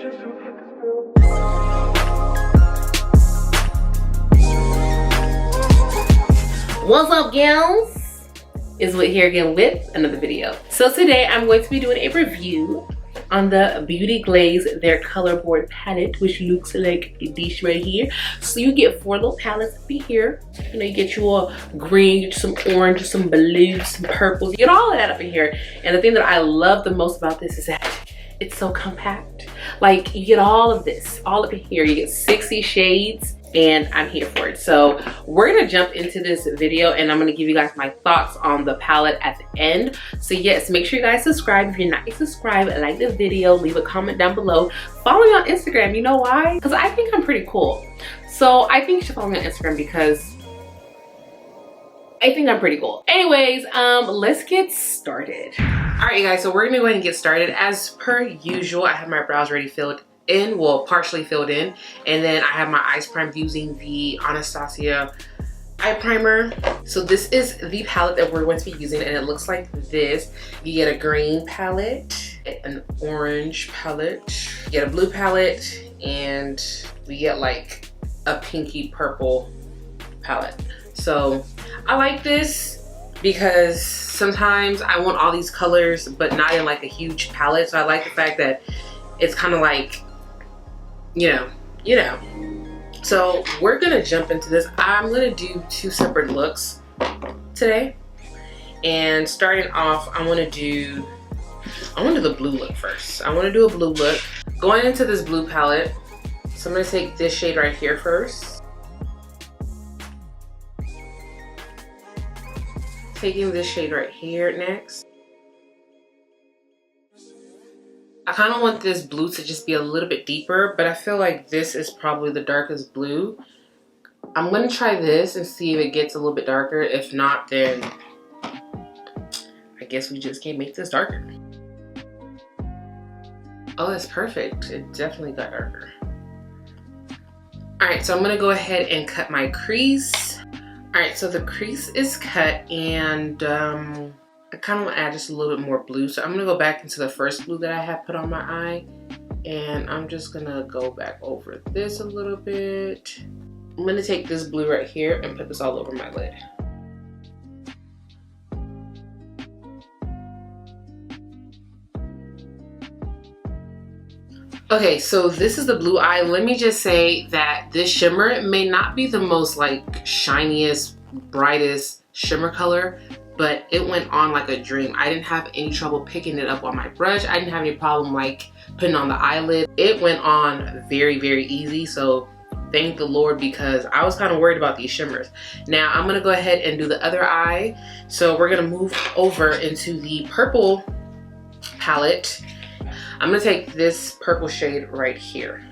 What's up, gals? It's Whit here again with another video. So today I'm going to be doing a review on the Beauty Glazed, their color board palette, which looks like this right here. So you get 4 little palettes up here. You know, you get your green, you get some orange, some blue, some purples. You get all of that up in here. And the thing that I love the most about this is that it's so compact. Like, you get all of this all up in here. You get 60 shades. And I'm here for it. So we're gonna jump into this video and I'm gonna give you guys my thoughts on the palette at the end. So yes, make sure you guys subscribe. If you're not subscribed, like the video, leave a comment down below. Follow me on Instagram. You know why? Because I think I'm pretty cool. So I think you should follow me on Instagram because I think I'm pretty cool. Anyways, let's get started. All right, you guys, so we're gonna go ahead and get started. As per usual, I have my brows ready filled in, well, partially filled in, and then I have my eyes primed using the Anastasia eye primer. So this is the palette that we're going to be using, and it looks like this. You get a green palette, an orange palette, you get a blue palette, and we get like a pinky purple palette. So I like this because sometimes I want all these colors but not in like a huge palette. So I like the fact that it's kind of like, you know. So we're gonna jump into this. I'm gonna do 2 separate looks today. And starting off, I wanna do the blue look first. I wanna do a blue look. Going into this blue palette, so I'm gonna take this shade right here first. Taking this shade right here next. I kind of want this blue to just be a little bit deeper, but I feel like this is probably the darkest blue. I'm going to try this and see if it gets a little bit darker. If not, then I guess we just can't make this darker. Oh, that's perfect. It definitely got darker. Alright, so I'm going to go ahead and cut my crease. Alright, so the crease is cut, and I kind of want to add just a little bit more blue. So I'm going to go back into the first blue that I had put on my eye. And I'm just going to go back over this a little bit. I'm going to take this blue right here and put this all over my lid. Okay, so this is the blue eye. Let me just say that this shimmer may not be the most like shiniest, brightest shimmer color, but it went on like a dream. I didn't have any trouble picking it up on my brush. I didn't have any problem like putting on the eyelid. It went on very, very easy. So thank the Lord, because I was kind of worried about these shimmers. Now I'm gonna go ahead and do the other eye. So we're gonna move over into the purple palette. I'm gonna take this purple shade right here.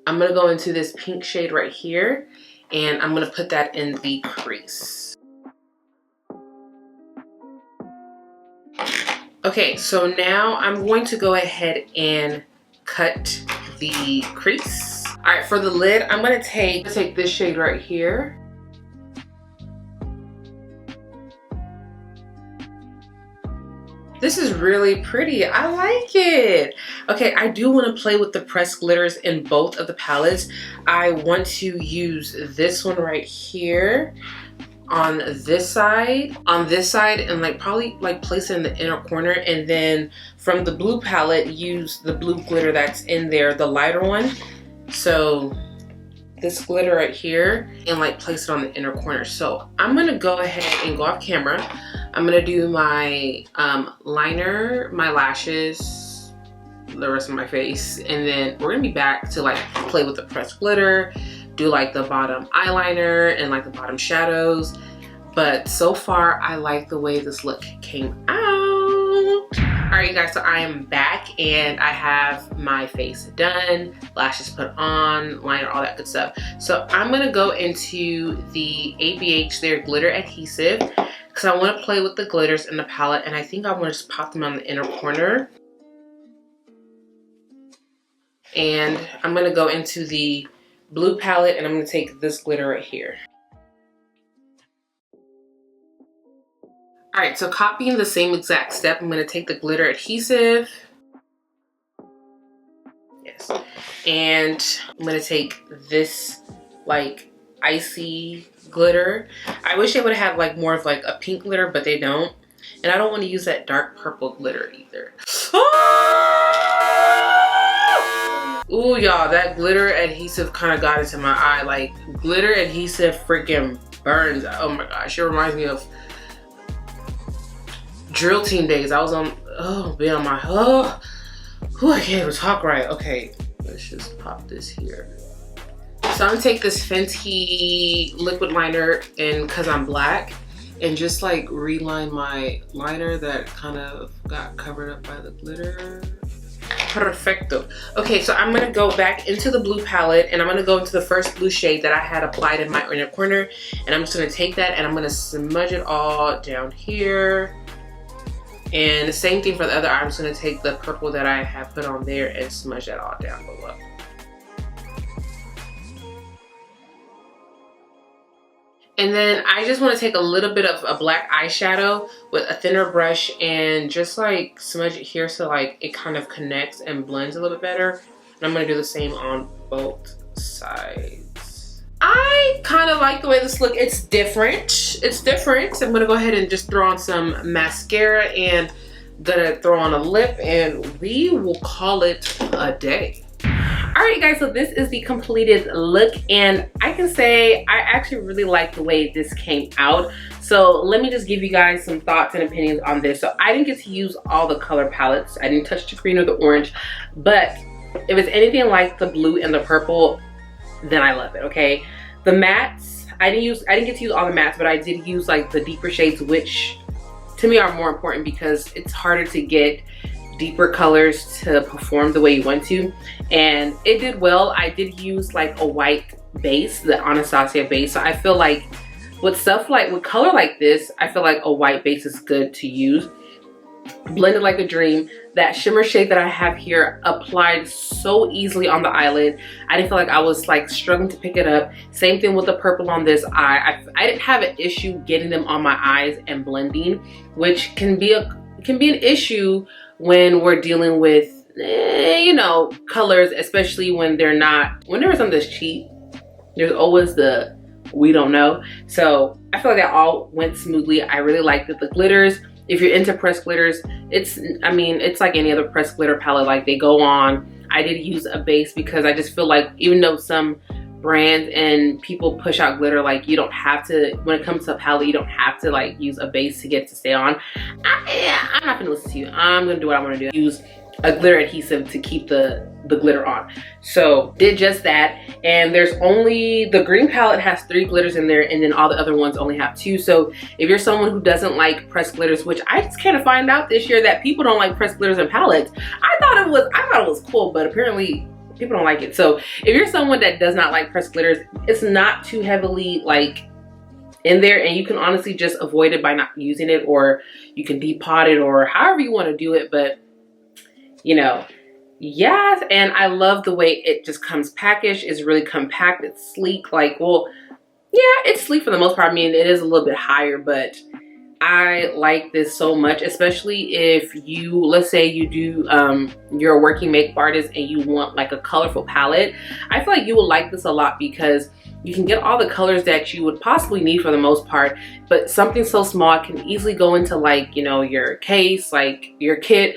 I'm gonna go into this pink shade right here, and I'm gonna put that in the crease. Okay, so now I'm going to go ahead and cut the crease. All right, for the lid, I'm gonna take this shade right here. This is really pretty. I like it. Okay, I do want to play with the pressed glitters in both of the palettes. I want to use this one right here on this side, and like probably like place it in the inner corner, and then from the blue palette use the blue glitter that's in there, the lighter one. So this glitter right here, and like place it on the inner corner. So I'm gonna go ahead and go off camera. I'm gonna do my liner, my lashes, the rest of my face, and then we're gonna be back to like play with the pressed glitter, do like the bottom eyeliner and like the bottom shadows. But so far I like the way this look came out. All right, you guys, so I am back and I have my face done, lashes put on, liner, all that good stuff. So I'm gonna go into the ABH, their glitter adhesive, because I want to play with the glitters in the palette, and I think I want to just pop them on the inner corner. And I'm gonna go into the blue palette, and I'm gonna take this glitter right here. All right, so copying the same exact step, I'm gonna take the glitter adhesive. Yes. And I'm gonna take this like icy glitter. I wish they would have like more of like a pink glitter, but they don't. And I don't want to use that dark purple glitter either. Ooh, y'all, that glitter adhesive kind of got into my eye. Like, glitter adhesive freaking burns. Oh my gosh, it reminds me of drill team days. I was on, oh, be on my, oh, I can't even talk right. Okay, let's just pop this here. So I'm gonna take this Fenty liquid liner, and cause I'm black, and just like reline my liner that kind of got covered up by the glitter. Perfecto. Okay, so I'm gonna go back into the blue palette, and I'm gonna go into the first blue shade that I had applied in my inner corner, and I'm just gonna take that and I'm gonna smudge it all down here. And the same thing for the other eye. I'm just gonna take the purple that I have put on there and smudge that all down below. And then I just want to take a little bit of a black eyeshadow with a thinner brush and just like smudge it here so like it kind of connects and blends a little bit better. And I'm going to do the same on both sides. I kind of like the way this looks. It's different. It's different. So I'm going to go ahead and just throw on some mascara and gonna throw on a lip, and we will call it a day. Alright guys, so this is the completed look, and I can say I actually really like the way this came out. So let me just give you guys some thoughts and opinions on this. So I didn't get to use all the color palettes. I didn't touch the green or the orange, but if it's anything like the blue and the purple, then I love it, okay? The mattes, I didn't get to use all the mattes, but I did use like the deeper shades, which to me are more important because it's harder to get deeper colors to perform the way you want to, and it did well. I did use like a white base, the Anastasia base, so I feel like with stuff like with color like this, I feel like a white base is good to use. Blended like a dream. That shimmer shade that I have here applied so easily on the eyelid. I didn't feel like I was like struggling to pick it up. Same thing with the purple on this eye. I didn't have an issue getting them on my eyes and blending, which can be an issue when we're dealing with, you know, colors, especially when they're not, whenever something's cheap, there's always the, we don't know. So I feel like that all went smoothly. I really liked it. The glitters, if you're into pressed glitters, it's like any other pressed glitter palette, like they go on. I did use a base because I just feel like even though some brands and people push out glitter, like you don't have to, when it comes to a palette, you don't have to like use a base to get it to stay on. I'm not gonna listen to you. I'm gonna do what I want to do. Use a glitter adhesive to keep the glitter on. So did just that, and there's only, the green palette has 3 glitters in there, and then all the other ones only have 2. So if you're someone who doesn't like pressed glitters, which I just kind of find out this year that people don't like pressed glitters and palettes. I thought it was cool, but apparently people don't like it. So if you're someone that does not like pressed glitters, it's not too heavily like in there, and you can honestly just avoid it by not using it, or you can depot it, or however you want to do it. But you know, yes, and I love the way it just comes packaged. It's really compact, it's sleek. Like, well, yeah, it's sleek for the most part. I mean, it is a little bit higher, but I like this so much, especially if you, let's say you do, you're a working makeup artist and you want like a colorful palette. I feel like you will like this a lot because you can get all the colors that you would possibly need for the most part, but something so small can easily go into like, you know, your case, like your kit.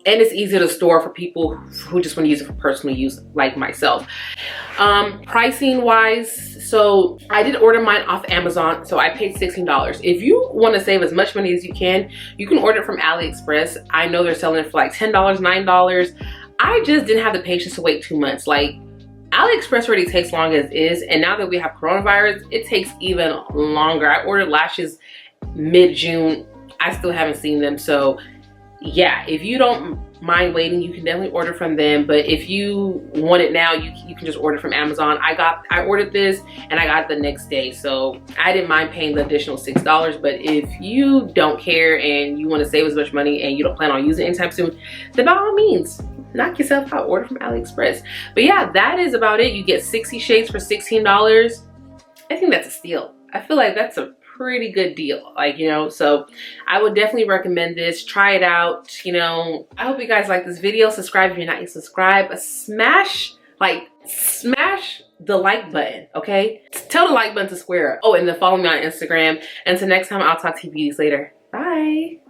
And it's easy to store for people who just want to use it for personal use, like myself. Pricing wise, so I did order mine off Amazon, so I paid $16. If you want to save as much money as you can order it from AliExpress. I know they're selling it for like $10, $9. I just didn't have the patience to wait 2 months. Like, AliExpress already takes long as is, and now that we have coronavirus, it takes even longer. I ordered lashes mid-June. I still haven't seen them, so yeah, if you don't mind waiting, you can definitely order from them. But if you want it now, you can just order from Amazon. I ordered this and I got it the next day, so I didn't mind paying the additional $6. But if you don't care and you want to save as much money and you don't plan on using it anytime soon, then by all means, knock yourself out, order from AliExpress. But yeah, that is about it. You get 60 shades for $16. I think that's a steal. I feel like that's a pretty good deal, like, you know, so I would definitely recommend this. Try it out, you know. I hope you guys like this video. Subscribe if you're not yet subscribed. Smash the like button, okay? Tell the like button to square up. Oh, and then follow me on Instagram. Until next time, I'll talk to you beauties later. Bye.